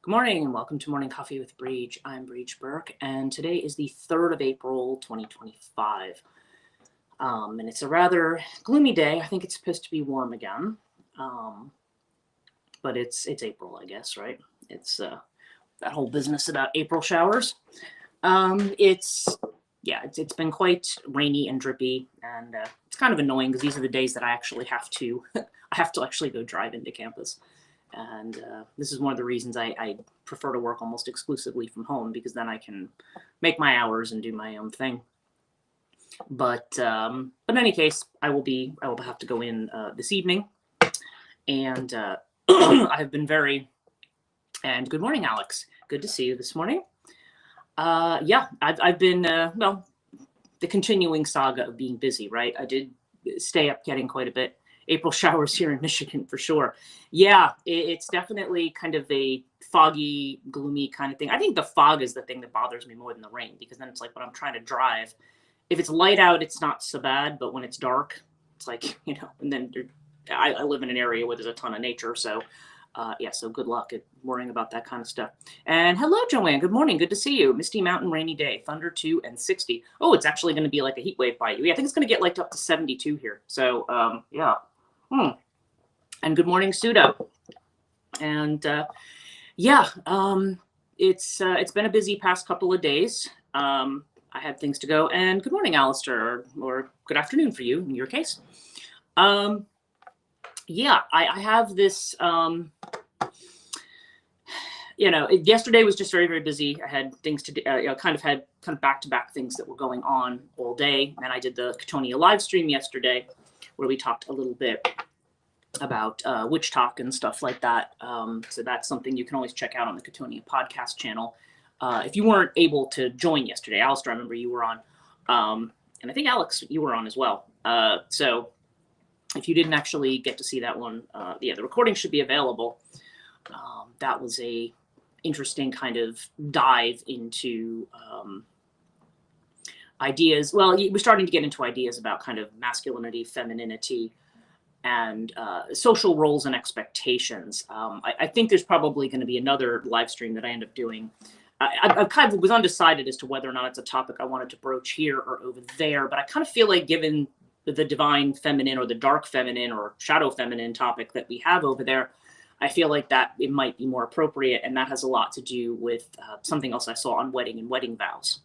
Good morning and welcome to Morning Coffee with Brigid. I'm Brigid Burke, and today is the 3rd of April, 2025. And it's a rather gloomy day. I think it's supposed to be warm again. But it's April, I guess, right? It's that whole business about April showers. It's been quite rainy and drippy, and it's kind of annoying because these are the days that I actually have to actually go drive into campus. And this is one of the reasons I prefer to work almost exclusively from home, because then I can make my hours and do my own thing. But in any case, I will have to go in this evening, and I've been and good morning, Alex. Good to see you this morning. I've been the continuing saga of being busy, right? I did stay up getting quite a bit. April showers here in Michigan for sure. Yeah, it's definitely kind of a foggy, gloomy kind of thing. I think the fog is the thing that bothers me more than the rain, because then it's like when I'm trying to drive, if it's light out, it's not so bad. But when it's dark, it's like, and then I live in an area where there's a ton of nature. So so good luck at worrying about that kind of stuff. And hello, Joanne. Good morning. Good to see you. Misty mountain, rainy day, thunder 2 and 60. Oh, it's actually going to be like a heat wave by you. Yeah, I think it's going to get like up to 72 here. So yeah. And good morning, Suda. And it's been a busy past couple of days. I had things to go. And good morning, Alistair, or good afternoon for you in your case. I have this. Yesterday was just very, very busy. I had things to do. Had back-to-back things that were going on all day. And I did the Cattonia live stream yesterday, where we talked a little bit about witch talk and stuff like that. So that's something you can always check out on the Cattonia podcast channel. If you weren't able to join yesterday, Alistair, I remember you were on, and I think Alex, you were on as well. So if you didn't actually get to see that one, the recording should be available. That was a interesting kind of dive into ideas. Well, we're starting to get into ideas about kind of masculinity, femininity, and social roles and expectations. I think there's probably going to be another live stream that I end up doing. I kind of was undecided as to whether or not it's a topic I wanted to broach here or over there, but I kind of feel like, given the divine feminine or the dark feminine or shadow feminine topic that we have over there, I feel like that it might be more appropriate, and that has a lot to do with something else I saw on wedding and wedding vows,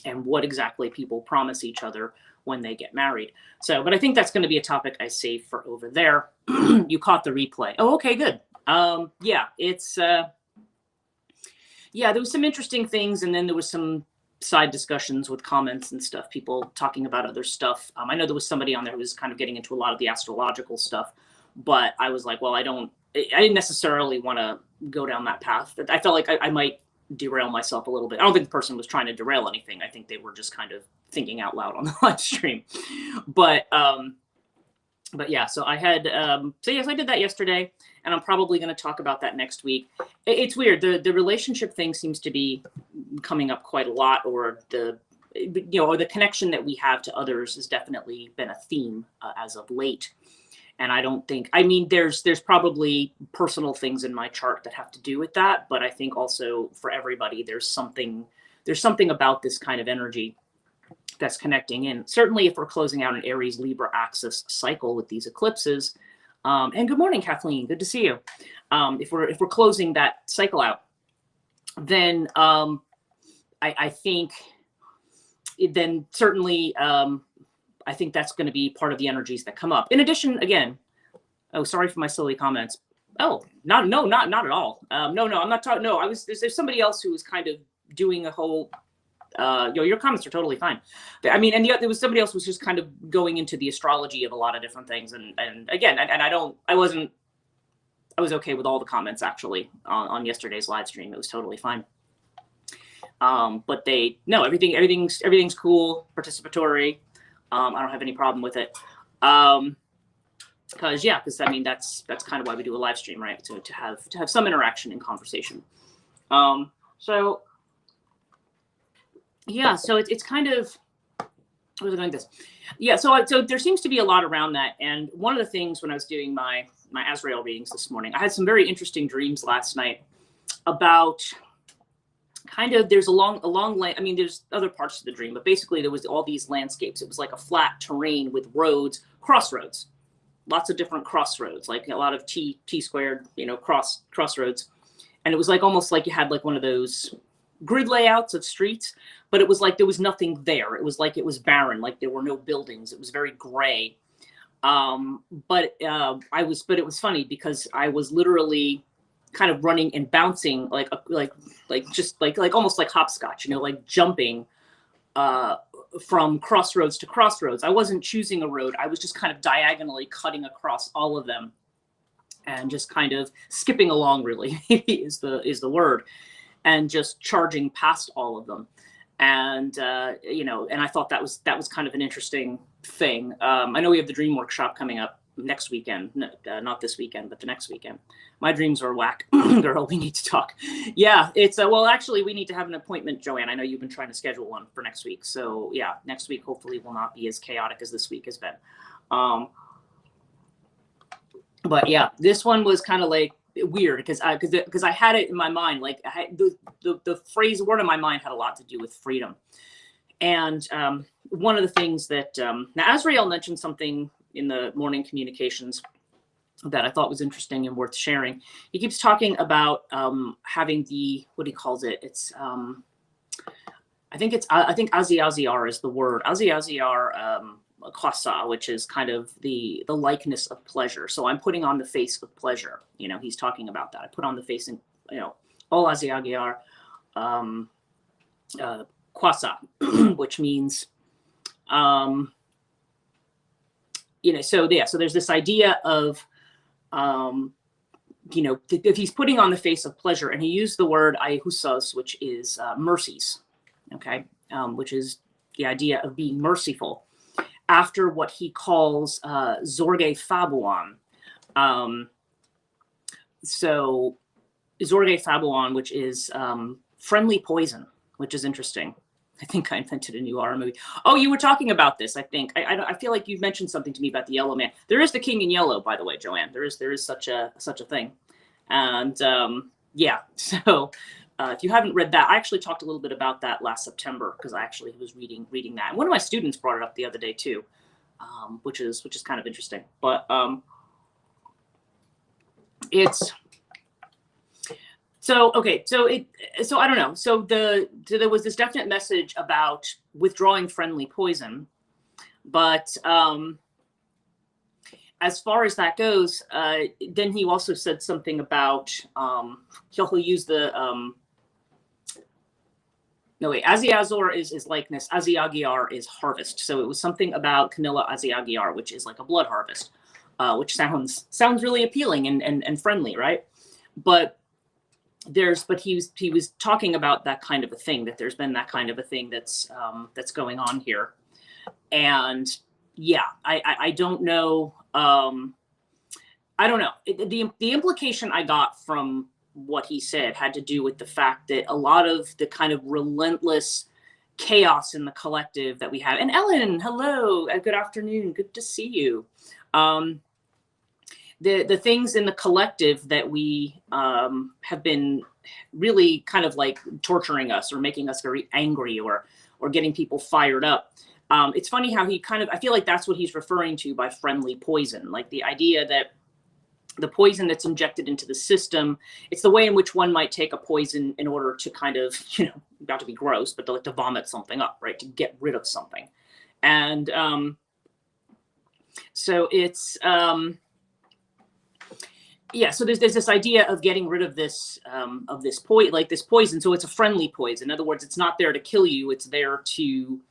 and what exactly people promise each other when they get married. So, but I think that's going to be a topic I save for over there. You caught the replay. Oh, okay, good. There was some interesting things, and then there was some side discussions with comments and stuff, people talking about other stuff. I know there was somebody on there who was kind of getting into a lot of the astrological stuff, but I was like, well, I didn't necessarily want to go down that path. I felt like I might derail myself a little bit. I don't think the person was trying to derail anything. I think they were just kind of thinking out loud on the live stream. But yeah, so I had, yes, I did that yesterday, and I'm probably going to talk about that next week. It's weird. The relationship thing seems to be coming up quite a lot, or the connection that we have to others has definitely been a theme as of late. And there's probably personal things in my chart that have to do with that. But I think also for everybody, there's something about this kind of energy that's connecting in. Certainly if we're closing out an Aries Libra axis cycle with these eclipses, and good morning, Kathleen, good to see you. If we're closing that cycle out, then I think certainly I think that's going to be part of the energies that come up. In addition, again, sorry for my silly comments. Not at all. No, I'm not talking. No, there's somebody else who was kind of doing a whole, your comments are totally fine. I mean, and there was somebody else who was just kind of going into the astrology of a lot of different things. And again, I was okay with all the comments actually on yesterday's live stream. It was totally fine. But everything's cool, participatory. I don't have any problem with it. Because I mean, that's kind of why we do a live stream, right? So to have some interaction and conversation. So it's kind of, what was I doing this? Yeah, so there seems to be a lot around that. And one of the things when I was doing my Azrael readings this morning, I had some very interesting dreams last night. about kind of, there's a long land. I mean, there's other parts of the dream, but basically there was all these landscapes. It was like a flat terrain with roads, crossroads, lots of different crossroads, like a lot of T squared, you know, crossroads. And it was like almost like you had like one of those grid layouts of streets, but it was like there was nothing there. It was like it was barren, like there were no buildings. It was very gray. But it was funny because I was literally kind of running and bouncing like almost like hopscotch, you know, like jumping from crossroads to crossroads. I wasn't choosing a road. I was just kind of diagonally cutting across all of them and just kind of skipping along, really is the word, and just charging past all of them. And you know, and I thought that was kind of an interesting thing. I know we have the dream workshop coming up next weekend, not this weekend, but the next weekend. My dreams are whack. Girl, we need to talk. Yeah, it's well, actually, we need to have an appointment, Joanne. I know you've been trying to schedule one for next week. So yeah, next week hopefully will not be as chaotic as this week has been. But yeah, this one was kind of like weird because I had it in my mind, like I had the phrase word in my mind had a lot to do with freedom. And one of the things that now Azrael mentioned something in the morning communications that I thought was interesting and worth sharing. He keeps talking about having the, what he calls it, it's I think Aziar is the word. Aziar Kwasa, which is kind of the likeness of pleasure. So I'm putting on the face of pleasure. You know, he's talking about that. I put on the face, and you know, all Aziagiar Kwasa, which means you know, so yeah, so there's this idea of you know, if he's putting on the face of pleasure, and he used the word ayhusas, which is mercies, okay, which is the idea of being merciful, after what he calls Zorge Fabuan. So Zorge Fabuan, which is friendly poison, which is interesting. I think I invented a new horror movie. Oh, you were talking about this, I think. I feel like you've mentioned something to me about the Yellow Man. There is the King in Yellow, by the way, Joanne. There is such a thing. And yeah, so if you haven't read that, I actually talked a little bit about that last September because I actually was reading that. And one of my students brought it up the other day too, which is kind of interesting. But it's so okay. So I don't know. So there was this definite message about withdrawing friendly poison, but as far as that goes, then he also said something about he'll use the no wait, Aziazor is likeness, Aziagiar is harvest. So it was something about Canilla Aziagiar, which is like a blood harvest, which sounds really appealing and friendly, right? But he was talking about that kind of a thing, that there's been that kind of a thing that's going on here. And yeah, I don't know. I don't know. The implication I got from what he said had to do with the fact that a lot of the kind of relentless chaos in the collective that we have. And Ellen, hello, good afternoon, good to see you. The things in the collective that we have been really kind of like torturing us or making us very angry or getting people fired up. It's funny how he kind of, I feel like that's what he's referring to by friendly poison, like the idea that the poison that's injected into the system, it's the way in which one might take a poison in order to kind of, you know, about to be gross, but to vomit something up, right? To get rid of something. And so it's, yeah, so there's this idea of getting rid of this poison. So it's a friendly poison. In other words, it's not there to kill you. It's there to,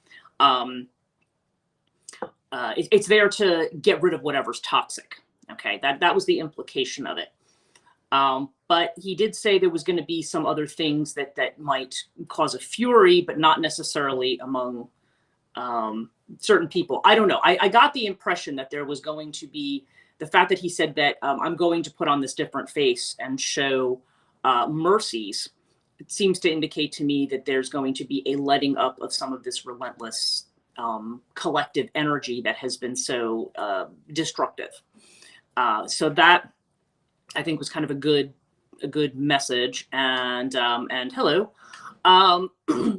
it's there to get rid of whatever's toxic. Okay, that was the implication of it. But he did say there was going to be some other things that might cause a fury, but not necessarily among certain people. I don't know. I got the impression that there was going to be the fact that he said that I'm going to put on this different face and show mercies. It seems to indicate to me that there's going to be a letting up of some of this relentless collective energy that has been so destructive. So that I think was kind of a good a good message, and hello.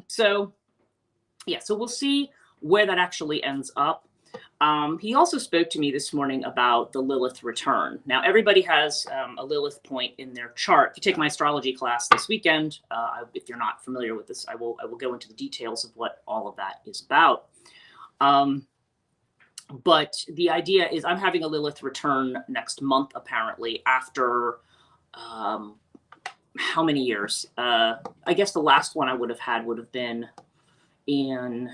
So yeah, so we'll see where that actually ends up. He also spoke to me this morning about the Lilith return. Now, everybody has a Lilith point in their chart. If you take my astrology class this weekend, if you're not familiar with this, I will go into the details of what all of that is about. But the idea is I'm having a Lilith return next month, apparently, after how many years? I guess the last one I would have had would have been in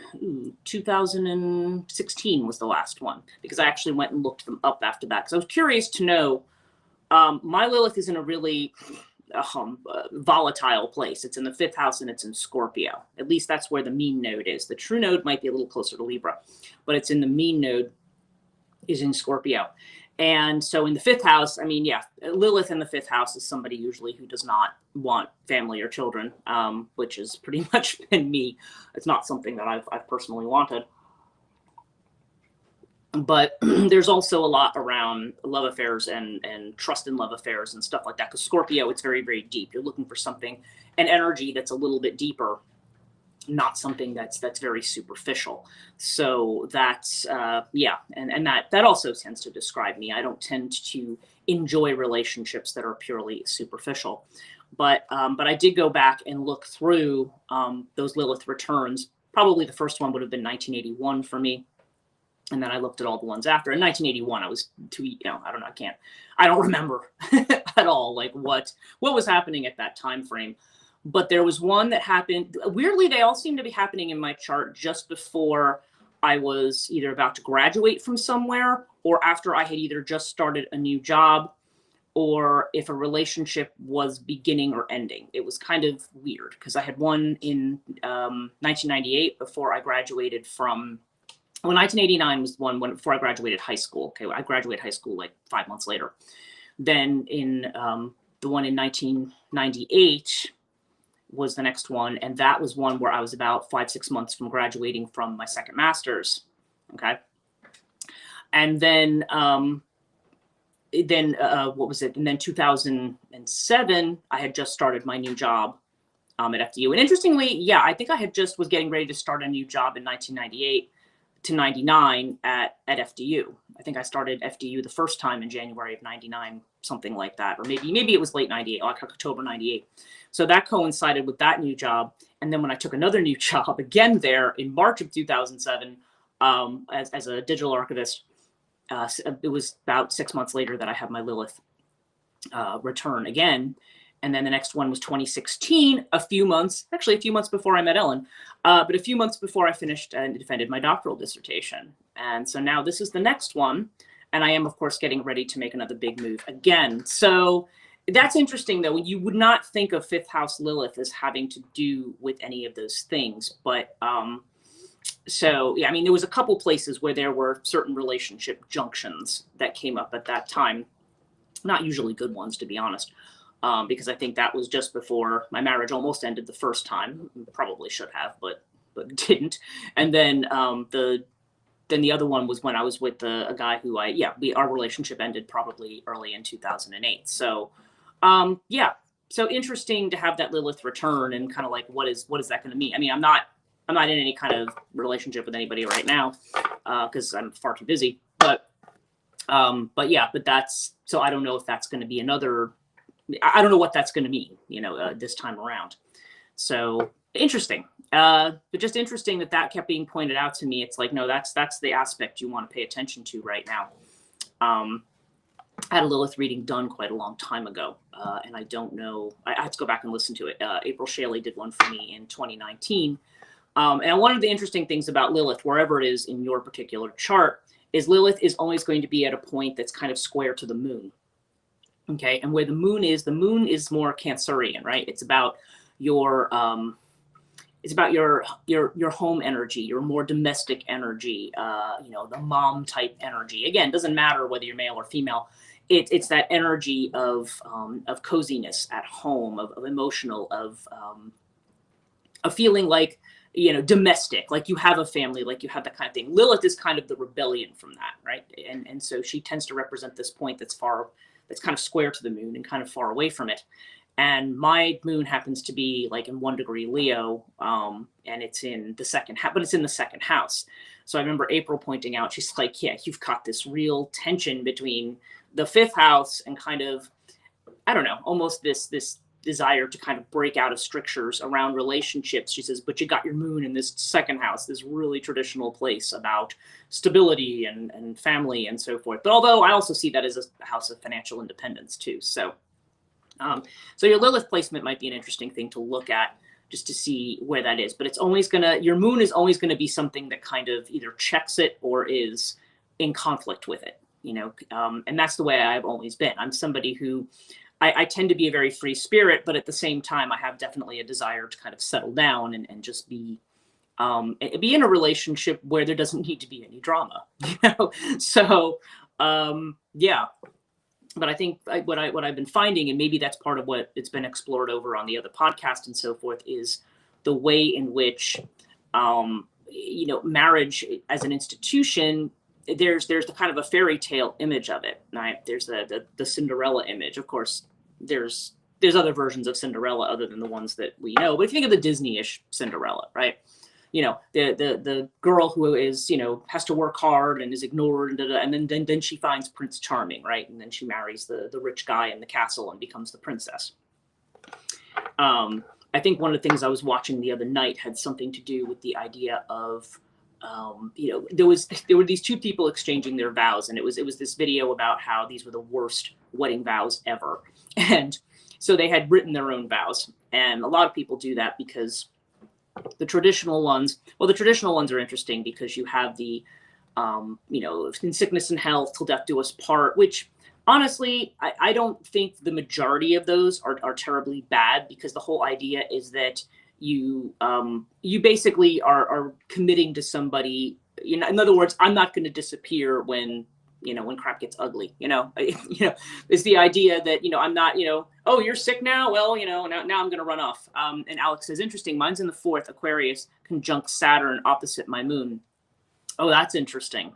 2016 was the last one, because I actually went and looked them up after that. Because I was curious to know, my Lilith is in a really volatile place. It's in the 5th house and it's in Scorpio. At least that's where the mean node is. The true node might be a little closer to Libra, but it's in the mean node is in Scorpio. And so in the 5th house, I mean, yeah, Lilith in the 5th house is somebody usually who does not want family or children, which has pretty much been me. It's not something that I've personally wanted. But there's also a lot around love affairs and trust in love affairs and stuff like that. Because Scorpio, it's very, very deep. You're looking for something, an energy that's a little bit deeper, not something that's very superficial. So that's yeah, and that also tends to describe me. I don't tend to enjoy relationships that are purely superficial. But I did go back and look through those Lilith returns. Probably the first one would have been 1981 for me. And then I looked at all the ones after. In 1981, I was I don't know, I don't remember at all, like what was happening at that time frame. But there was one that happened, weirdly, they all seem to be happening in my chart just before I was either about to graduate from somewhere, or after I had either just started a new job, or if a relationship was beginning or ending. It was kind of weird, because I had one in 1998 before I graduated from, well, 1989 was one before I graduated high school. Okay, I graduated high school like 5 months later. Then in the one in 1998 was the next one, and that was one where I was about 5-6 months from graduating from my second master's. Okay, and then what was it? And then 2007, I had just started my new job at FDU. And interestingly, yeah, I think I had just was getting ready to start a new job in 1998 to 99 at FDU. I think I started FDU the first time in January of 99, something like that. Or maybe it was late 98, like October 98. So that coincided with that new job. And then when I took another new job again there in March of 2007, as a digital archivist, it was about 6 months later that I had my Lilith return again. And then the next one was 2016, a few months before I met Ellen, but a few months before I finished and defended my doctoral dissertation. And so now this is the next one. And I am, of course, getting ready to make another big move again. So that's interesting, though. You would not think of 5th house Lilith as having to do with any of those things. But so, yeah, I mean, there was a couple places where there were certain relationship junctions that came up at that time. Not usually good ones, to be honest. Because I think that was just before my marriage almost ended the first time. Probably should have, but didn't. And then the other one was when I was with a guy who our relationship ended probably early in 2008. So yeah, so interesting to have that Lilith return and kind of like what is that going to mean? I mean, I'm not in any kind of relationship with anybody right now because I'm far too busy. But that's, so I don't know if that's going to be another. I don't know what that's going to mean, this time around. So interesting, but just interesting that kept being pointed out to me. It's like, no, that's the aspect you want to pay attention to right now. I had a Lilith reading done quite a long time ago, and I don't know. I have to go back and listen to it. April Shaley did one for me in 2019. And one of the interesting things about Lilith, wherever it is in your particular chart, is Lilith is always going to be at a point that's kind of square to the moon. Okay, and where the moon is more Cancerian, right? It's about your your home energy, your more domestic energy, the mom type energy. Again, doesn't matter whether you're male or female. It's that energy of coziness at home, of emotional, of feeling like, domestic, like you have a family, like you have that kind of thing. Lilith is kind of the rebellion from that, right? And so she tends to represent this point that's kind of square to the moon and kind of far away from it. And my moon happens to be like in 1 degree Leo, and it's in the second house, but it's in the second house. So I remember April pointing out, she's like, yeah, you've got this real tension between the fifth house and kind of, I don't know, almost this desire to kind of break out of strictures around relationships. She says, but you got your moon in this second house, this really traditional place about stability and family and so forth. But although I also see that as a house of financial independence too. So your Lilith placement might be an interesting thing to look at just to see where that is. But it's always your moon is always going to be something that kind of either checks it or is in conflict with it, and that's the way I've always been. I'm somebody who I tend to be a very free spirit, but at the same time, I have definitely a desire to kind of settle down and just be in a relationship where there doesn't need to be any drama, So, yeah. But I think what I've been finding, and maybe that's part of what it's been explored over on the other podcast and so forth, is the way in which, marriage as an institution, there's the kind of a fairy tale image of it, right? There's the Cinderella image. Of course, there's other versions of Cinderella other than the ones that we know. But if you think of the Disney-ish Cinderella, right? The girl who is, has to work hard and is ignored, and then she finds Prince Charming, right? And then she marries the rich guy in the castle and becomes the princess. I think one of the things I was watching the other night had something to do with the idea of, there were these two people exchanging their vows, and it was this video about how these were the worst wedding vows ever. And so they had written their own vows, and a lot of people do that because the traditional ones are interesting because you have the, in sickness and health till death do us part, which honestly, I don't think the majority of those are terribly bad, because the whole idea is that you basically are committing to somebody. In other words, I'm not going to disappear when crap gets ugly. Is the idea that I'm not oh, you're sick now, well now I'm going to run off. And Alex says, interesting, mine's in the 4th, Aquarius conjunct Saturn opposite my moon. Oh, that's interesting.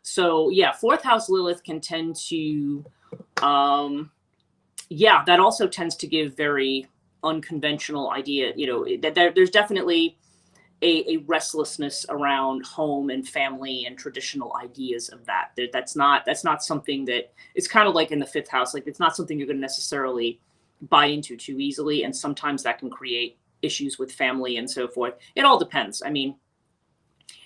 So yeah, 4th house Lilith can tend to that also tends to give very unconventional idea, that there's definitely a restlessness around home and family and traditional ideas of that. That's not something that, it's kind of like in the 5th house, like it's not something you're going to necessarily buy into too easily. And sometimes that can create issues with family and so forth. It all depends. I mean,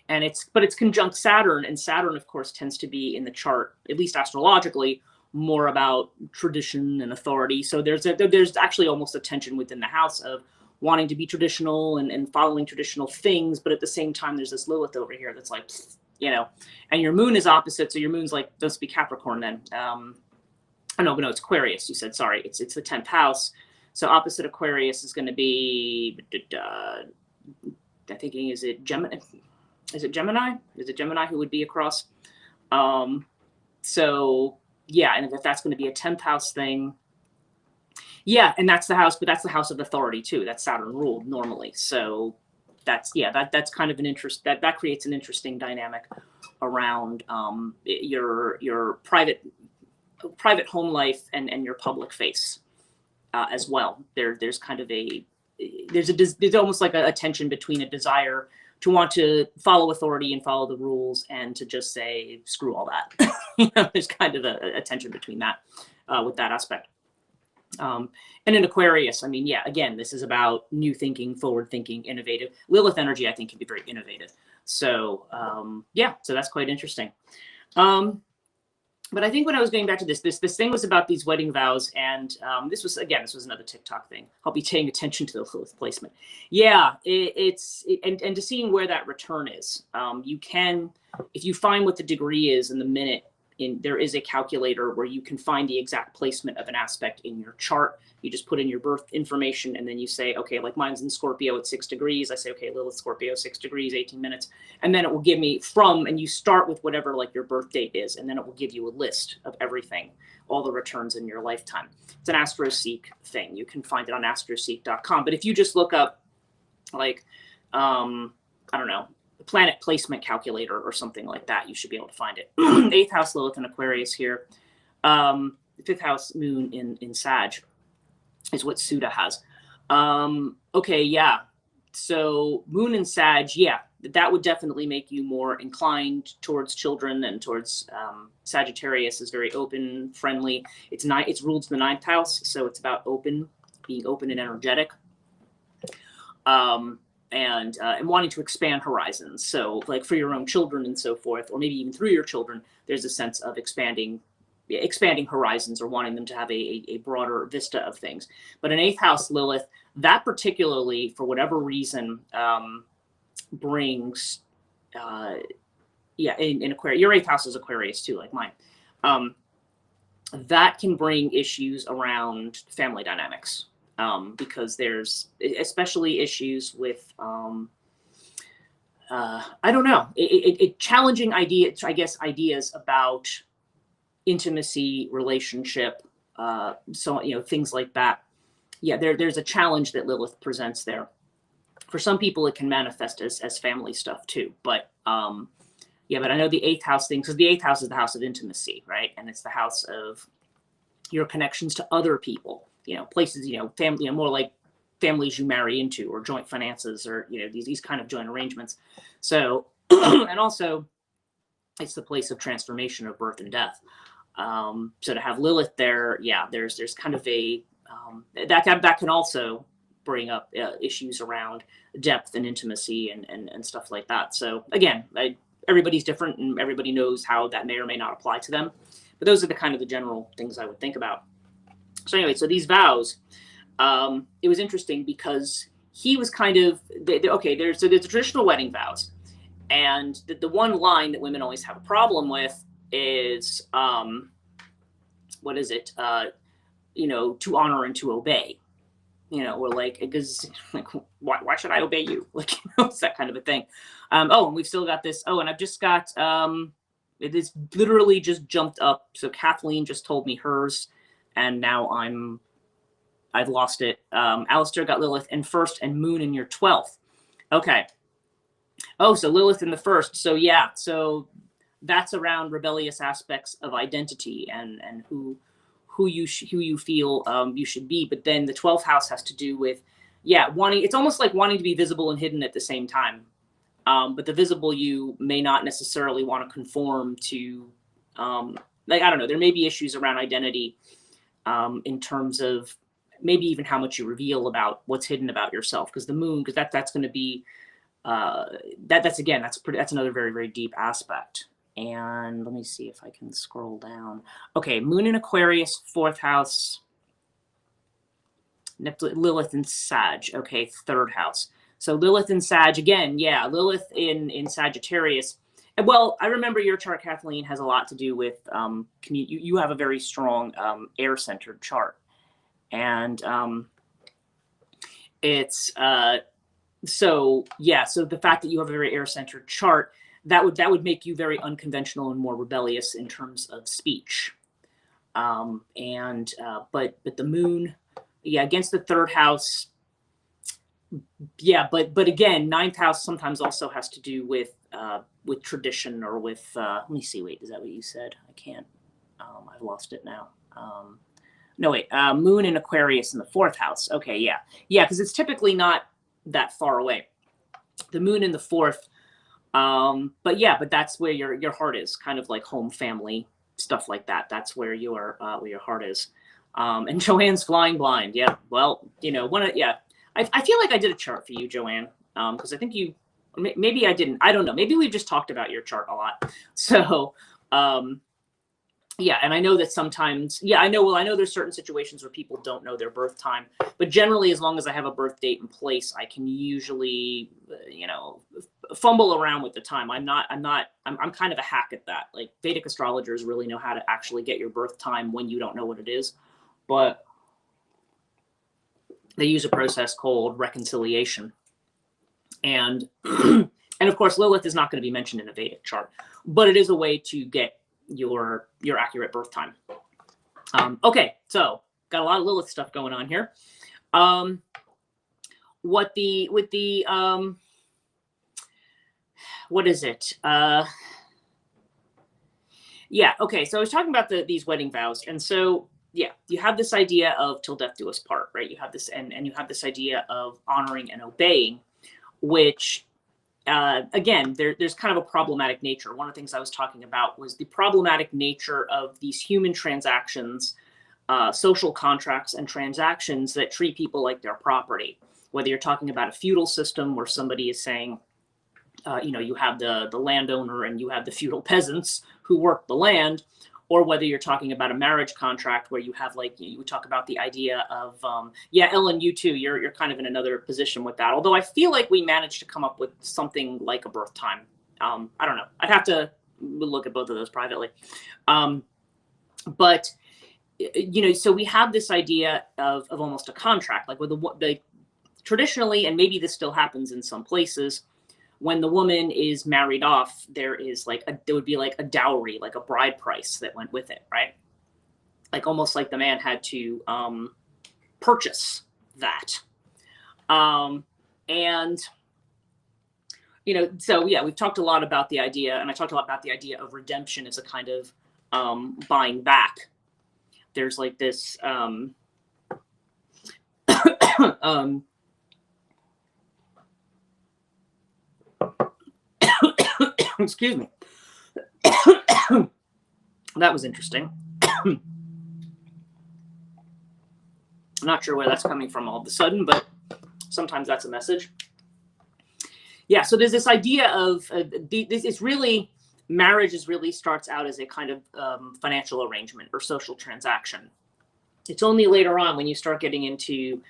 but it's conjunct Saturn, and Saturn of course tends to be in the chart, at least astrologically, more about tradition and authority. So there's actually almost a tension within the house of wanting to be traditional and following traditional things, but at the same time there's this Lilith over here that's like, and your moon is opposite, so your moon's like, let's be Capricorn then. No, it's Aquarius, you said, sorry, it's the 10th house. So opposite Aquarius is going to be, I'm thinking, is it Gemini? Is it Gemini who would be across? So yeah, and if that's going to be a 10th house thing, yeah, and that's the house, but that's the house of authority too. That's Saturn ruled normally. So that's kind of an interest that creates an interesting dynamic around your private home life and your public face as well. There's kind of there's almost like a tension between a desire to want to follow authority and follow the rules, and to just say screw all that. There's kind of a tension between that with that aspect. And in Aquarius, I mean, yeah, again, this is about new thinking, forward thinking, innovative. Lilith energy, I think, can be very innovative. So yeah, so that's quite interesting. But I think when I was going back to this thing was about these wedding vows, and this was another TikTok thing. I'll be paying attention to the Lilith placement. Yeah, and to seeing where that return is. You can, if you find what the degree is in the minute, there is a calculator where you can find the exact placement of an aspect in your chart. You just put in your birth information, and then you say, okay, like mine's in Scorpio at 6 degrees. I say, okay, Lilith Scorpio, 6 degrees, 18 minutes. And then it will give me and you start with whatever like your birth date is, and then it will give you a list of everything, all the returns in your lifetime. It's an AstroSeek thing. You can find it on astroseek.com. But if you just look up like, I don't know, planet placement calculator or something like that, you should be able to find it. 8th house Lilith in Aquarius here. 5th house moon in Sag. is what Suda has. Okay, yeah. So Moon and Sag, yeah, that would definitely make you more inclined towards children and towards Sagittarius is very open, friendly. It's ruled in the ninth house, so it's about being open and energetic. And wanting to expand horizons. So like for your own children and so forth, or maybe even through your children, there's a sense of expanding horizons or wanting them to have a broader vista of things. But in eighth house Lilith, that particularly, for whatever reason, brings, in Aquarius, your eighth house is Aquarius too, like mine. That can bring issues around family dynamics. Because there's especially issues with, I don't know, challenging ideas about intimacy, relationship, so things like that. Yeah, there's a challenge that Lilith presents there. For some people, it can manifest as family stuff too. But but I know the eighth house thing, because the eighth house is the house of intimacy, right? And it's the house of your connections to other people. Places, family, more like families you marry into, or joint finances, or these kind of joint arrangements. So, and also, it's the place of transformation, of birth and death. So to have Lilith there, yeah, there's kind of a that can also bring up issues around depth and intimacy and stuff like that. So again, everybody's different, and everybody knows how that may or may not apply to them. But those are the kind of the general things I would think about. So anyway, so these vows, it was interesting because he was kind of, there's the traditional wedding vows. And the one line that women always have a problem with is, what is it? To honor and to obey. Or like, because like, why should I obey you? Like, it's that kind of a thing. And we've still got this. Oh, and I've just got, it is literally just jumped up. So Kathleen just told me hers. And now I've lost it. Alistair got Lilith in first and Moon in your 12th. Okay. Oh, so Lilith in the first. So yeah, so that's around rebellious aspects of identity and who you feel you should be. But then the 12th house has to do with, it's almost like wanting to be visible and hidden at the same time. But the visible you may not necessarily want to conform to, I don't know, there may be issues around identity. In terms of maybe even how much you reveal about what's hidden about yourself, because the Moon, because that's going to be that's another very, very deep aspect. And let me see if I can scroll down. Okay, Moon in Aquarius, 4th house, Lilith in Sag. Okay, 3rd house. So Lilith in Sag again. Yeah, Lilith in Sagittarius. Well, I remember your chart, Kathleen, has a lot to do with you have a very strong air-centered chart, and it's so the fact that you have a very air-centered chart, that would make you very unconventional and more rebellious in terms of speech, but the Moon, against the 3rd house, but again, 9th house sometimes also has to do with tradition, or with let me see, wait, is that what you said? I can't, I've lost it now. No, wait, Moon in Aquarius in the 4th house. Okay, because it's typically not that far away, the Moon in the 4th. But that's where your heart is, kind of like home, family, stuff like that. That's where your heart is. And Joanne's flying blind. Yeah, well, I feel like I did a chart for you, Joanne, because I think you, maybe I didn't. I don't know. Maybe we've just talked about your chart a lot. So, and I know that sometimes, I know there's certain situations where people don't know their birth time, but generally, as long as I have a birth date in place, I can usually, fumble around with the time. I'm kind of a hack at that. Like, Vedic astrologers really know how to actually get your birth time when you don't know what it is, but they use a process called reconciliation. And of course, Lilith is not going to be mentioned in a Vedic chart, but it is a way to get your accurate birth time. Okay, so got a lot of Lilith stuff going on here. What is it? Okay, so I was talking about these wedding vows, and so yeah, you have this idea of till death do us part, right? You have this, and you have this idea of honoring and obeying, which again, there's kind of a problematic nature. One of the things I was talking about was the problematic nature of these human transactions, social contracts and transactions that treat people like their property. Whether you're talking about a feudal system where somebody is saying, you have the landowner and you have the feudal peasants who work the land, or whether you're talking about a marriage contract where you have, like, you talk about the idea of, yeah, Ellen, you too, you're kind of in another position with that. Although I feel like we managed to come up with something like a birth time. I don't know. I'd have to look at both of those privately. But so we have this idea of almost a contract, like with the traditionally, and maybe this still happens in some places, when the woman is married off, there is there would be like a dowry, like a bride price that went with it, right? Like almost like the man had to purchase that. And so yeah, we've talked a lot about the idea, and I talked a lot about the idea of redemption as a kind of buying back. There's like this excuse me. That was interesting. I'm not sure where that's coming from all of a sudden, but sometimes that's a message. Yeah, so there's this idea of this is really, marriage is really starts out as a kind of financial arrangement or social transaction. It's only later on when you start getting into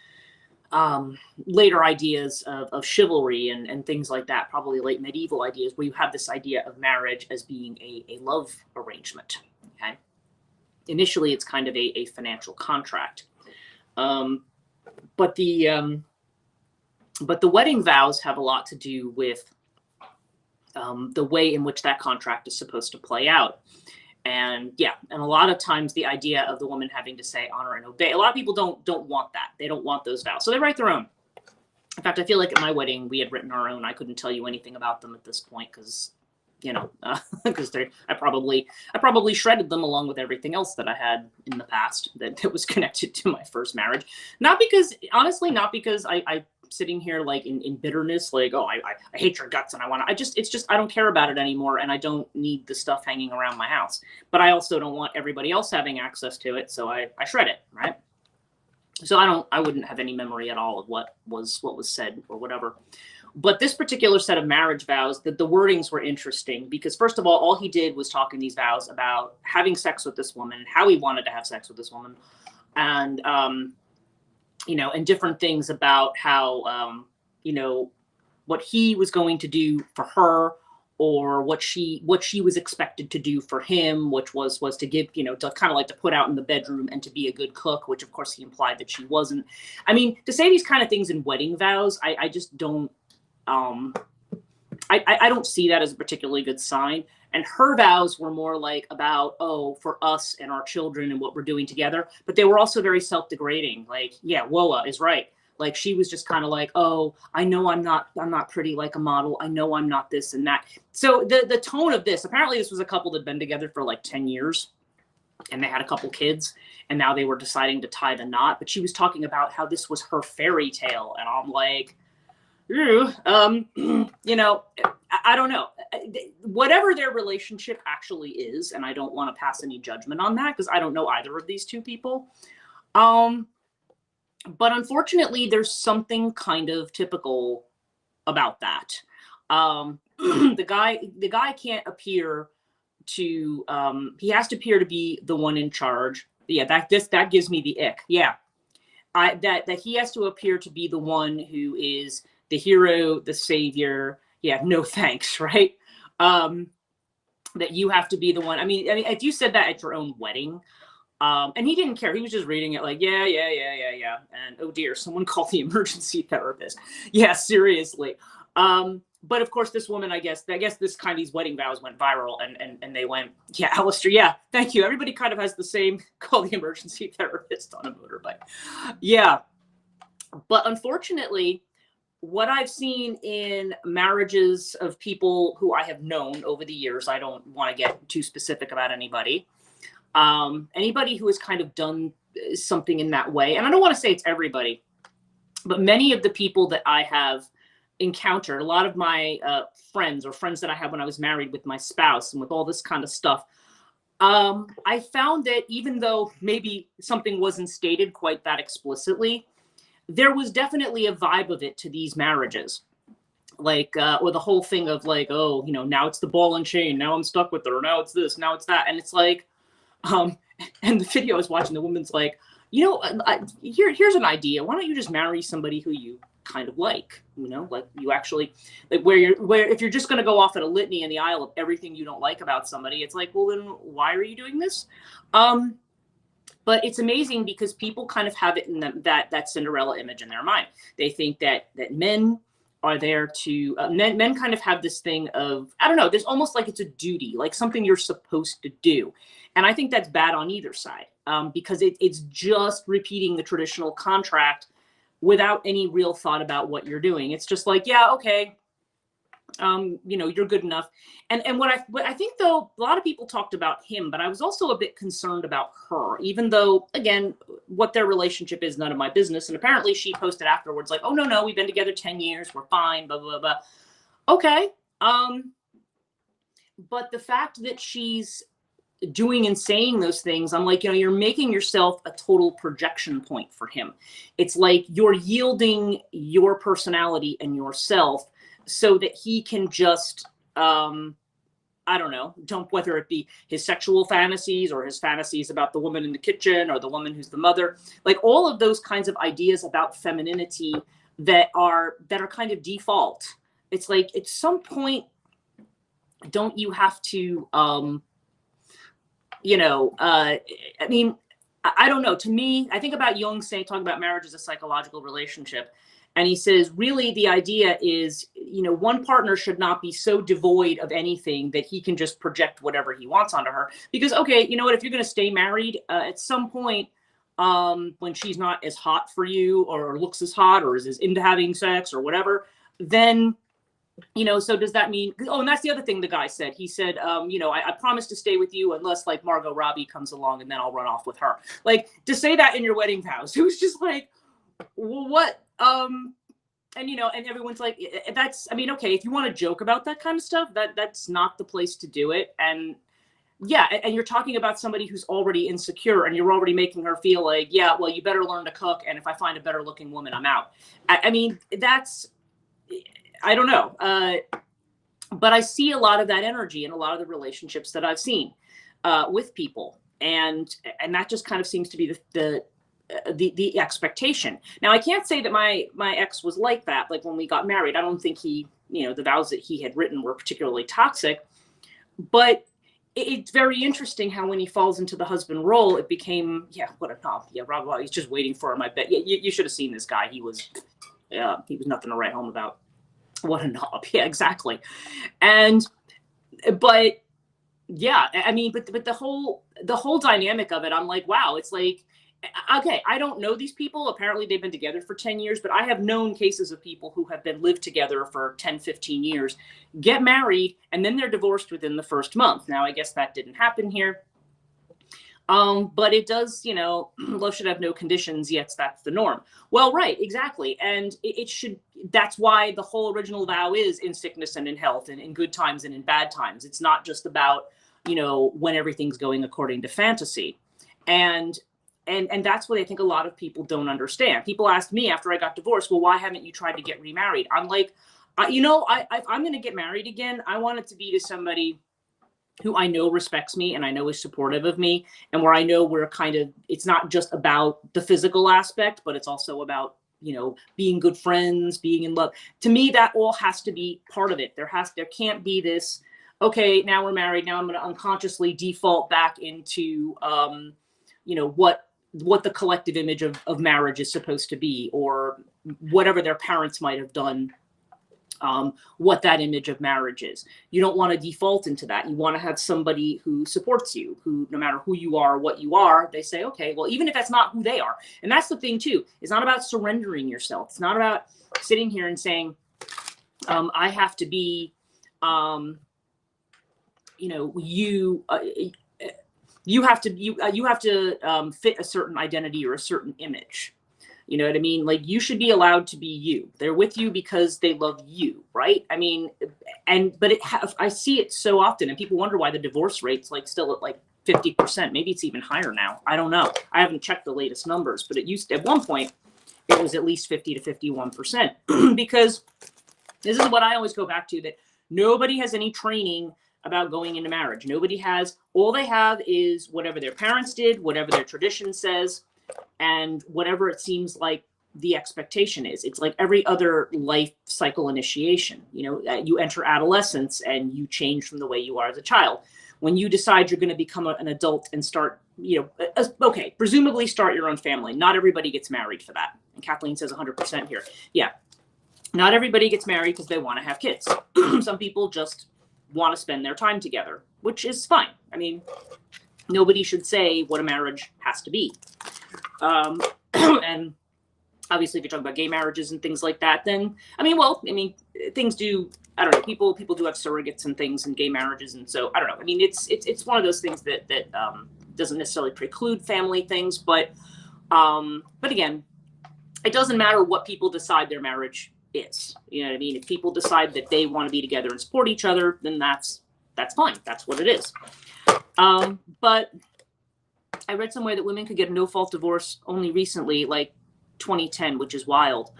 later ideas of chivalry and things like that, probably late medieval ideas, where you have this idea of marriage as being a love arrangement. Okay, initially it's kind of a financial contract, but the wedding vows have a lot to do with the way in which that contract is supposed to play out. And yeah, and a lot of times the idea of the woman having to say honor and obey, a lot of people don't want that. They don't want those vows, so they write their own. In fact, I feel like at my wedding we had written our own. I couldn't tell you anything about them at this point because because I probably shredded them along with everything else that I had in the past that was connected to my first marriage. Not because I sitting here like in bitterness, like, oh, I hate your guts and I want to, it's just I don't care about it anymore, and I don't need the stuff hanging around my house. But I also don't want everybody else having access to it, so I shred it, right? So I wouldn't have any memory at all of what was said or whatever. But this particular set of marriage vows, the wordings were interesting because, first of all he did was talk in these vows about having sex with this woman, how he wanted to have sex with this woman, and and different things about how what he was going to do for her, or what she was expected to do for him, which was to give, to kind of like to put out in the bedroom and to be a good cook, which of course he implied that she wasn't. I mean, to say these kind of things in wedding vows, I just don't, I don't see that as a particularly good sign. And her vows were more like about, oh, for us and our children and what we're doing together. But they were also very self-degrading. Like, yeah, Woa is right. Like, she was just kind of like, oh, I know I'm not pretty like a model. I know I'm not this and that. So the tone of this, apparently this was a couple that'd been together for like 10 years. And they had a couple kids. And now they were deciding to tie the knot. But she was talking about how this was her fairy tale. And I'm like, I don't know. Whatever their relationship actually is, and I don't want to pass any judgment on that because I don't know either of these two people. But unfortunately, there's something kind of typical about that. The guy can't appear to. He has to appear to be the one in charge. Yeah, that gives me the ick. Yeah, that he has to appear to be the one who is the hero, the savior. Yeah, no thanks, right? That you have to be the one. I mean, if you said that at your own wedding, and he didn't care. He was just reading it like, yeah. And oh dear, someone call the emergency therapist. Yeah, seriously. But of course, this woman, I guess this kind of these wedding vows went viral, and they went, yeah, Alistair, yeah, thank you. Everybody kind of has the same call the emergency therapist on a motorbike. Yeah. But unfortunately, what I've seen in marriages of people who I have known over the years, I don't want to get too specific about anybody, Anybody who has kind of done something in that way, and I don't want to say it's everybody, but many of the people that I have encountered, a lot of my friends or friends that I had when I was married with my spouse and with all this kind of stuff, I found that even though maybe something wasn't stated quite that explicitly, there was definitely a vibe of it to these marriages. Like, or the whole thing of like, oh, now it's the ball and chain. Now I'm stuck with her. Now it's this. Now it's that. And it's like, and the video I was watching, the woman's like, here's an idea. Why don't you just marry somebody who you kind of like, like you actually, like where if you're just going to go off at a litany in the aisle of everything you don't like about somebody, it's like, well, then why are you doing this? But it's amazing because people kind of have it in that Cinderella image in their mind. They think that men are there to, men kind of have this thing of, I don't know, there's almost like it's a duty, like something you're supposed to do. And I think that's bad on either side, because it's just repeating the traditional contract without any real thought about what you're doing. It's just like, yeah, okay, you're good enough. And what I think, though, a lot of people talked about him, but I was also a bit concerned about her, even though, again, what their relationship is, none of my business. And apparently she posted afterwards like, oh, no, we've been together 10 years. We're fine, blah, blah, blah. Okay. But the fact that she's doing and saying those things, I'm like, you're making yourself a total projection point for him. It's like you're yielding your personality and yourself so that he can just, I don't know, dump, whether it be his sexual fantasies or his fantasies about the woman in the kitchen or the woman who's the mother, like all of those kinds of ideas about femininity that are kind of default. It's like at some point, don't you have to, I mean, I don't know. To me, I think about Jung talking about marriage as a psychological relationship. And he says, really, the idea is, one partner should not be so devoid of anything that he can just project whatever he wants onto her. Because, okay, you know what, if you're going to stay married, at some point, when she's not as hot for you or looks as hot or is as into having sex or whatever, then, so does that mean, oh, and that's the other thing the guy said. He said, I promise to stay with you unless like Margot Robbie comes along and then I'll run off with her. Like, to say that in your wedding vows, it was just like, well, what? And everyone's like, that's, I mean, okay, if you want to joke about that kind of stuff, that's not the place to do it. And yeah, and you're talking about somebody who's already insecure and you're already making her feel like, yeah, well, you better learn to cook. And if I find a better looking woman, I'm out. I mean, that's, I don't know. But I see a lot of that energy in a lot of the relationships that I've seen with people. And that just kind of seems to be the expectation. Now, I can't say that my ex was like that. Like when we got married, I don't think he, the vows that he had written were particularly toxic, but it's very interesting how when he falls into the husband role, it became, what a knob. Yeah, Rob, he's just waiting for him. I bet. Yeah, you should have seen this guy. He was nothing to write home about. What a knob. Yeah, exactly. But yeah, I mean, but the whole dynamic of it, I'm like, wow, it's like, okay, I don't know these people. Apparently they've been together for 10 years, but I have known cases of people who have lived together for 10, 15 years, get married, and then they're divorced within the first month. Now, I guess that didn't happen here. But it does, love should have no conditions, yet that's the norm. Well, right, exactly. And it should, that's why the whole original vow is in sickness and in health and in good times and in bad times. It's not just about, when everything's going according to fantasy. And that's what I think a lot of people don't understand. People asked me after I got divorced, well, why haven't you tried to get remarried? I'm like, if I'm going to get married again, I want it to be to somebody who I know respects me and I know is supportive of me, and where I know we're it's not just about the physical aspect, but it's also about, being good friends, being in love. To me, that all has to be part of it. There can't be this, okay, now we're married, now I'm going to unconsciously default back into, what the collective image of marriage is supposed to be, or whatever their parents might have done, what that image of marriage is. You don't want to default into that. You want to have somebody who supports you, who, no matter who you are, what you are, they say, okay, well, even if that's not who they are. And that's the thing too. It's not about surrendering yourself. It's not about sitting here and saying, I have to be, you have to fit a certain identity or a certain image. You know what I mean? Like, you should be allowed to be you. They're with you because they love you, right? I mean, but I see it so often, and people wonder why the divorce rate's like still at like 50%. Maybe it's even higher now. I don't know. I haven't checked the latest numbers, but it used to, at one point, it was at least 50 to 51%. Because this is what I always go back to, that nobody has any training about going into marriage. Nobody has. All they have is whatever their parents did, whatever their tradition says, and whatever it seems like the expectation is. It's like every other life cycle initiation. You know, you enter adolescence and you change from the way you are as a child. When you decide you're going to become an adult and start, you know, okay, presumably start your own family. Not everybody gets married for that. And Kathleen says 100% here. Yeah. Not everybody gets married because they want to have kids. Some people just want to spend their time together, which is fine. I mean, nobody should say what a marriage has to be. And obviously, if you're talking about gay marriages and things like that, then, things do, I don't know, people do have surrogates and things and gay marriages. And so, I don't know. I mean, it's one of those things that doesn't necessarily preclude family things, but again, it doesn't matter what people decide their marriage is. You know what I mean? If people decide that they want to be together and support each other, then that's fine. That's what it is. But I read somewhere that women could get a no-fault divorce only recently, like 2010, which is wild.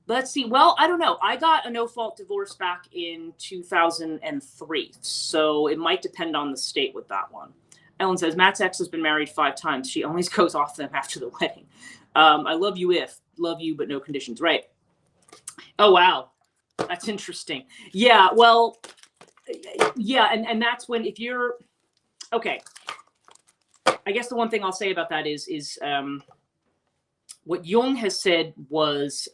Let's see. Well, I don't know. I got a no-fault divorce back in 2003, so it might depend on the state with that one. Ellen says, Matt's ex has been married 5 times. She always goes off them after the wedding. I love you, but no conditions. Right. Oh, wow. That's interesting. Yeah, well, yeah, and that's when, if you're, okay. I guess the one thing I'll say about that is what Jung has said was,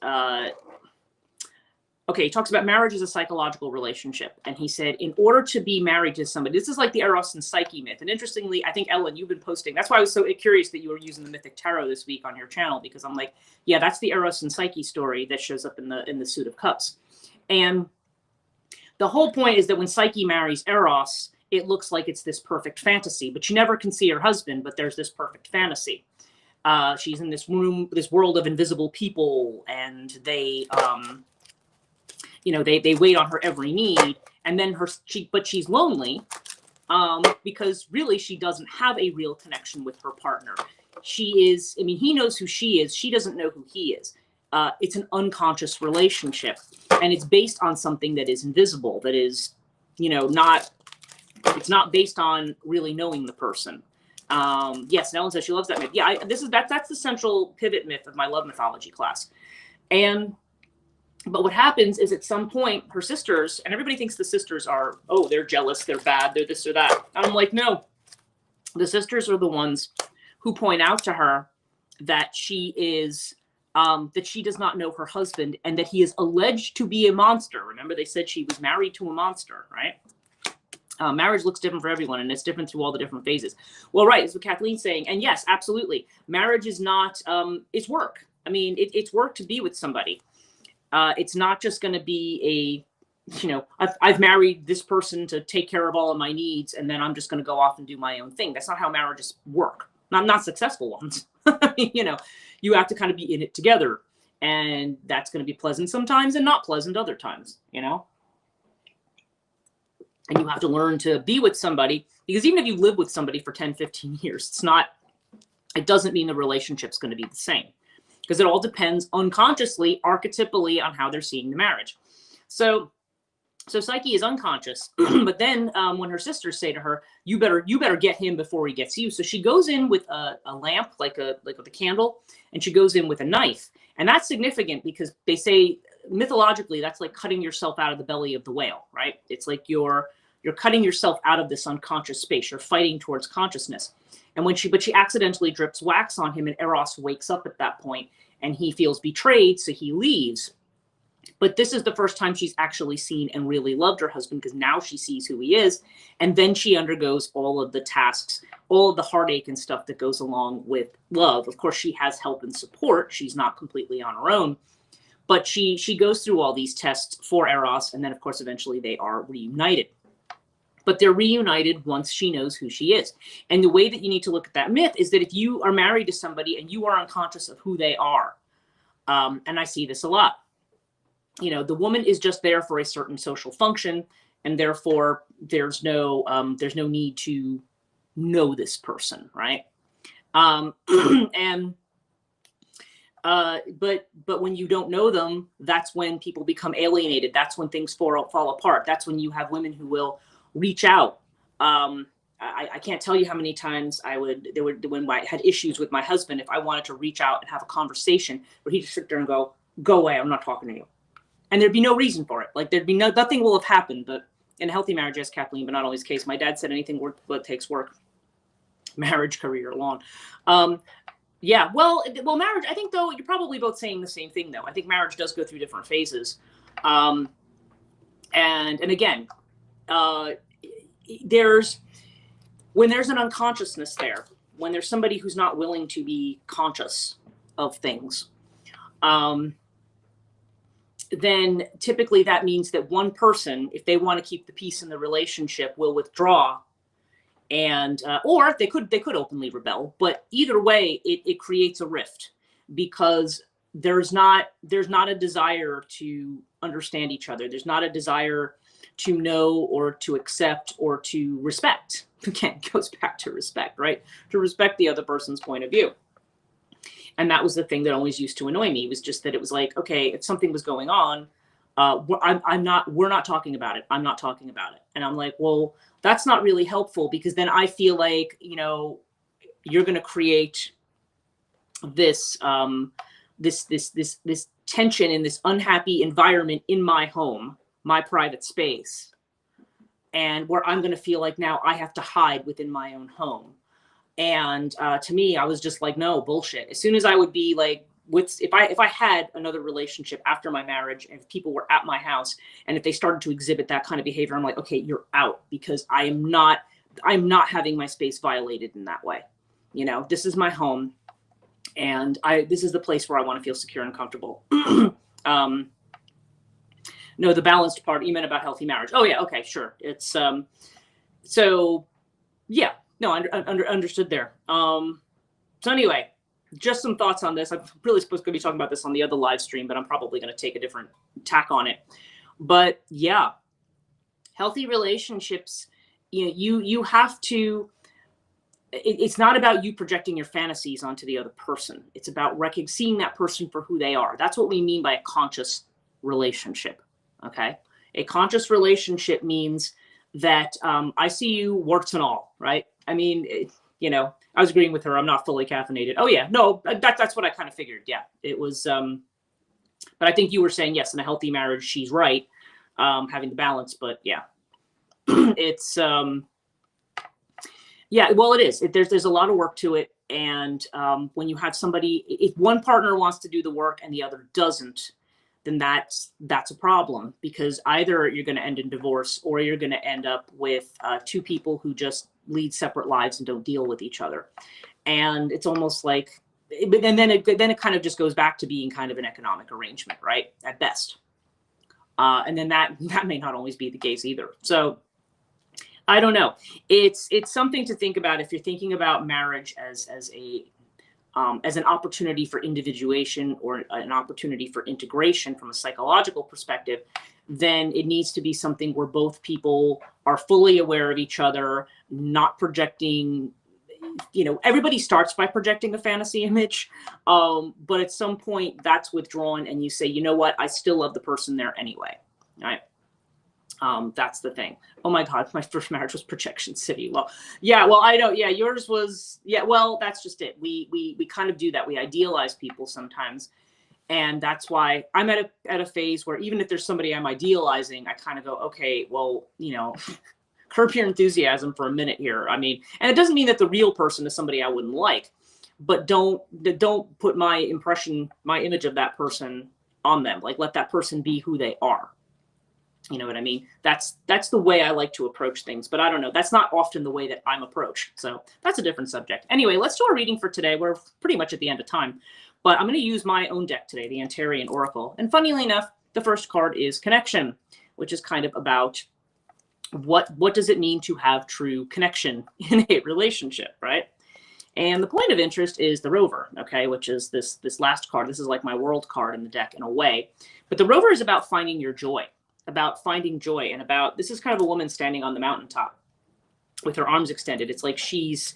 okay, he talks about marriage as a psychological relationship. And he said, in order to be married to somebody, this is like the Eros and Psyche myth. And interestingly, I think, Ellen, you've been posting. That's why I was so curious that you were using the Mythic Tarot this week on your channel, because I'm like, yeah, that's the Eros and Psyche story that shows up in the Suit of Cups. And the whole point is that when Psyche marries Eros, it looks like it's this perfect fantasy, but you never can see her husband, but there's this perfect fantasy. She's in this room, this world of invisible people, and they, they wait on her every need. And then but she's lonely, because really she doesn't have a real connection with her partner. He knows who she is. She doesn't know who he is. It's an unconscious relationship, and it's based on something that is invisible, that is, it's not based on really knowing the person. Yes, Ellen says she loves that myth. Yeah, that's the central pivot myth of my love mythology class. But what happens is, at some point, her sisters, and everybody thinks the sisters are, oh, they're jealous, they're bad, they're this or that. And I'm like, no, the sisters are the ones who point out to her that she does not know her husband, and that he is alleged to be a monster. Remember, they said she was married to a monster, right? Marriage looks different for everyone, and it's different through all the different phases. Well, right, is what Kathleen's saying. And yes, absolutely. Marriage is not, it's work. I mean, it's work to be with somebody. It's not just going to be I've married this person to take care of all of my needs, and then I'm just going to go off and do my own thing. That's not how marriages work. Not successful ones. You have to kind of be in it together, and that's going to be pleasant sometimes and not pleasant other times, And you have to learn to be with somebody, because even if you live with somebody for 10, 15 years, it doesn't mean the relationship's going to be the same, because it all depends unconsciously, archetypally, on how they're seeing the marriage. So Psyche is unconscious, but then when her sisters say to her, you better get him before he gets you. So she goes in with a lamp, like with a candle, and she goes in with a knife. And that's significant, because they say mythologically, that's like cutting yourself out of the belly of the whale, right? It's like you're cutting yourself out of this unconscious space. You're fighting towards consciousness. And but she accidentally drips wax on him, and Eros wakes up at that point, and he feels betrayed, so he leaves. But this is the first time she's actually seen and really loved her husband, because now she sees who he is. And then she undergoes all of the tasks, all of the heartache and stuff that goes along with love. Of course, she has help and support. She's not completely on her own. But she goes through all these tests for Eros, and then, of course, eventually they are reunited. but they're reunited once she knows who she is. And the way that you need to look at that myth is that if you are married to somebody and you are unconscious of who they are, and I see this a lot, you know, the woman is just there for a certain social function, and therefore there's no need to know this person, right? And but when you don't know them, that's when people become alienated. That's when things fall apart. That's when you have women who will reach out. I can't tell you how many times when I had issues with my husband, if I wanted to reach out and have a conversation, where he'd just sit there and go away, I'm not talking to you. And there'd be no reason for it. Like there'd be nothing will have happened. But in a healthy marriage, yes, Kathleen, but not always the case. My dad said anything work, what takes work, marriage, career, long. Yeah, well, marriage, I think, though, you're probably both saying the same thing, though. I think marriage does go through different phases. And again, when there's an unconsciousness there, when there's somebody who's not willing to be conscious of things, then typically that means that one person, if they want to keep the peace in the relationship, will withdraw. And or they could openly rebel, but either way, it creates a rift, because there's not a desire to understand each other. There's not a desire to know or to accept or to respect. Again, it goes back to respect, right? To respect the other person's point of view. And that was the thing that always used to annoy me, was just that it was like, okay, if something was going on, we're not talking about it. I'm not talking about it. And I'm like, well, that's not really helpful, because then I feel like, you know, you're going to create this tension in this unhappy environment in my home, my private space, and where I'm going to feel like now I have to hide within my own home. And to me, I was just like, no, bullshit. As soon as I would be like, if I had another relationship after my marriage, and if people were at my house and if they started to exhibit that kind of behavior, I'm like, okay, you're out, because I'm not having my space violated in that way. You know, this is my home, and this is the place where I want to feel secure and comfortable. No, the balanced part, you meant about healthy marriage. Oh yeah. Okay. Sure. It's, so yeah, no, understood there. So anyway, just some thoughts on this. I'm really supposed to be talking about this on the other live stream, but I'm probably going to take a different tack on it. But yeah, healthy relationships, you know, you have to, it's not about you projecting your fantasies onto the other person. It's about seeing that person for who they are. That's what we mean by a conscious relationship. Okay. A conscious relationship means that I see you warts and all, right? I mean, you know, I was agreeing with her. I'm not fully caffeinated. Oh yeah, no, that's what I kind of figured. Yeah, it was. But I think you were saying, yes, in a healthy marriage, she's right, having the balance. But yeah, it's yeah. Well, it is. There's a lot of work to it, and when you have somebody, if one partner wants to do the work and the other doesn't, then that's a problem, because either you're going to end in divorce, or you're going to end up with two people who just lead separate lives and don't deal with each other. And it's almost like, and then it kind of just goes back to being kind of an economic arrangement, right? At best. And then that may not always be the case either. So I don't know. It's something to think about if you're thinking about marriage as an opportunity for individuation or an opportunity for integration from a psychological perspective. Then it needs to be something where both people are fully aware of each other, not projecting, you know, everybody starts by projecting a fantasy image. But at some point that's withdrawn and you say, you know what, I still love the person there anyway. Right. That's the thing. Oh my God, my first marriage was Projection City. Well, yeah, well, I know. Yeah, yours was, yeah, well, that's just it. We kind of do that. We idealize people sometimes. And that's why I'm at a phase where even if there's somebody I'm idealizing, I kind of go, okay, well, you know, curb your enthusiasm for a minute here. I mean, and it doesn't mean that the real person is somebody I wouldn't like, but don't put my image of that person on them. Like, let that person be who they are. You know what I mean? That's the way I like to approach things, but I don't know. That's not often the way that I'm approached. So that's a different subject. Anyway, let's do our reading for today. We're pretty much at the end of time, but I'm going to use my own deck today, the Antarian Oracle. And funnily enough, the first card is Connection, which is kind of about what does it mean to have true connection in a relationship, right? And the point of interest is the rover, okay, which is this last card. This is like my world card in the deck in a way. But the rover is about finding your joy, about finding joy, and about, this is kind of a woman standing on the mountaintop with her arms extended. It's like she's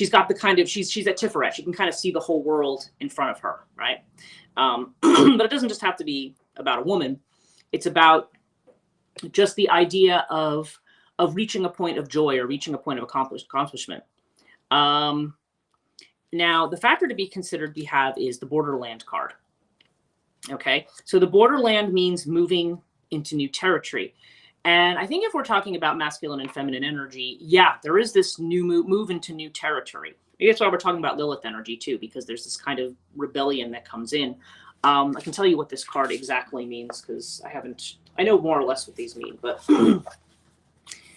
got the kind of, she's at Tiferet. She can kind of see the whole world in front of her, right? But it doesn't just have to be about a woman. It's about just the idea of reaching a point of joy or reaching a point of accomplishment. Now, the factor to be considered we have is the borderland card. Okay, so the borderland means moving into new territory. And I think if we're talking about masculine and feminine energy, yeah, there is this new move into new territory. Maybe that's why we're talking about Lilith energy too, because there's this kind of rebellion that comes in. I can tell you what this card exactly means because I know more or less what these mean, but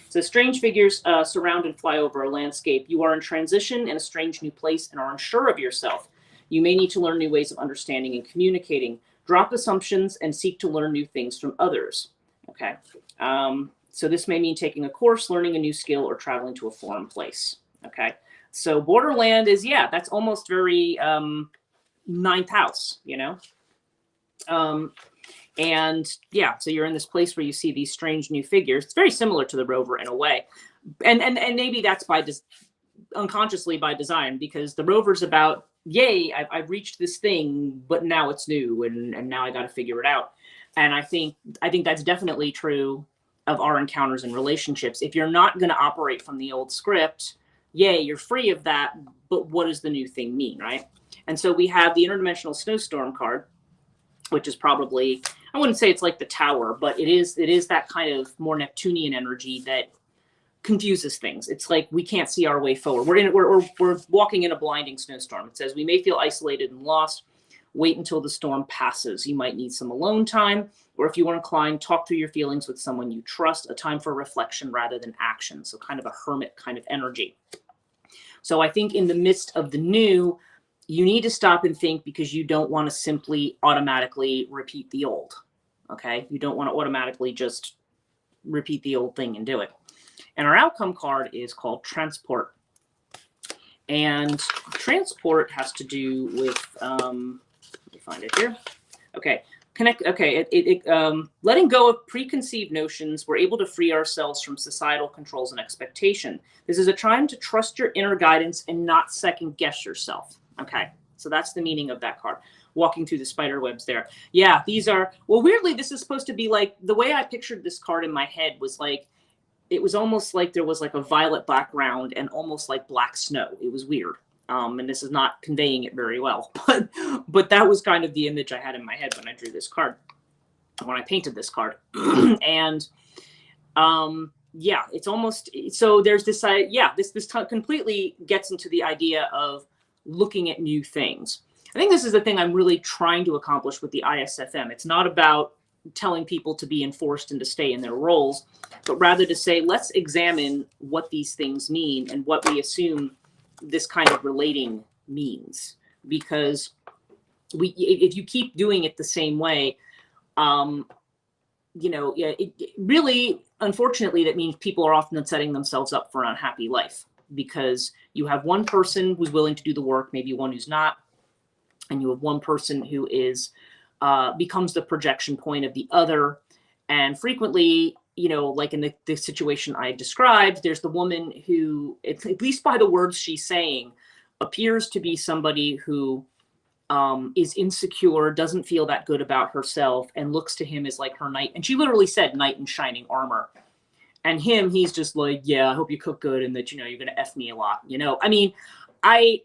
so strange figures surround and fly over a landscape. You are in transition in a strange new place and are unsure of yourself. You may need to learn new ways of understanding and communicating. Drop assumptions and seek to learn new things from others. Okay. So this may mean taking a course, learning a new skill, or traveling to a foreign place. Okay. So borderland is, yeah, that's almost very ninth house, you know? And yeah, so you're in this place where you see these strange new figures. It's very similar to the rover in a way. And maybe that's unconsciously by design, because the rover's about, yay, I've reached this thing, but now it's new and now I got to figure it out. And I think that's definitely true of our encounters and relationships. If you're not going to operate from the old script, yay, you're free of that, but what does the new thing mean, right? And so we have the interdimensional snowstorm card, which is probably, I wouldn't say it's like the tower, but it is that kind of more Neptunian energy that confuses things. It's like we can't see our way forward. We're walking in a blinding snowstorm. It says we may feel isolated and lost. Wait until the storm passes. You might need some alone time, or if you are inclined, talk through your feelings with someone you trust. A time for reflection rather than action. So kind of a hermit kind of energy. So I think in the midst of the new, you need to stop and think, because you don't want to simply automatically repeat the old. Okay, you don't want to automatically just repeat the old thing and do it. And our outcome card is called transport. And transport has to do with, let me find it here. Okay, letting go of preconceived notions. We're able to free ourselves from societal controls and expectation. This is a time to trust your inner guidance and not second guess yourself. Okay, so that's the meaning of that card. Walking through the spider webs there. Yeah, these are, well, weirdly, this is supposed to be like, the way I pictured this card in my head was like, it was almost like there was like a violet background and almost like black snow. It was weird. And this is not conveying it very well, but that was kind of the image I had in my head when I drew this card, when I painted this card. And yeah, it's almost, so there's this, this completely gets into the idea of looking at new things. I think this is the thing I'm really trying to accomplish with the ISFM. It's not about telling people to be enforced and to stay in their roles, but rather to say, let's examine what these things mean and what we assume this kind of relating means. Because if you keep doing it the same way, you know, really, unfortunately, that means people are often setting themselves up for an unhappy life, because you have one person who's willing to do the work, maybe one who's not, and you have one person who is becomes the projection point of the other. And frequently, you know, like in the situation I described, there's the woman who, at least by the words she's saying, appears to be somebody who is insecure, doesn't feel that good about herself, and looks to him as like her knight. And she literally said knight in shining armor. And he's just like, yeah, I hope you cook good and that, you know, you're going to F me a lot. You know, I mean, I'm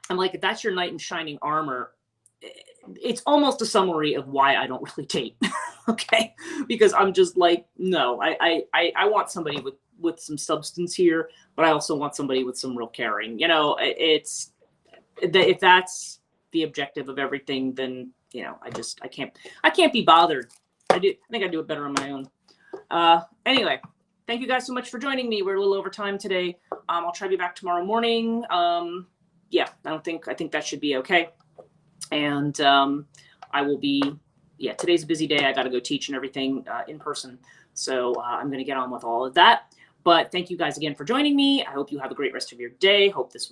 like, if that's your knight in shining armor, it's almost a summary of why I don't really date. Okay. Because I'm just like, no, I want somebody with some substance here, but I also want somebody with some real caring. You know, if that's the objective of everything, then, you know, I can't be bothered. I think I do it better on my own. Anyway, thank you guys so much for joining me. We're a little over time today. I'll try to be back tomorrow morning. Yeah, I think that should be okay. And I will be, yeah, today's a busy day. I got to go teach and everything in person. So I'm going to get on with all of that. But thank you guys again for joining me. I hope you have a great rest of your day. Hope this was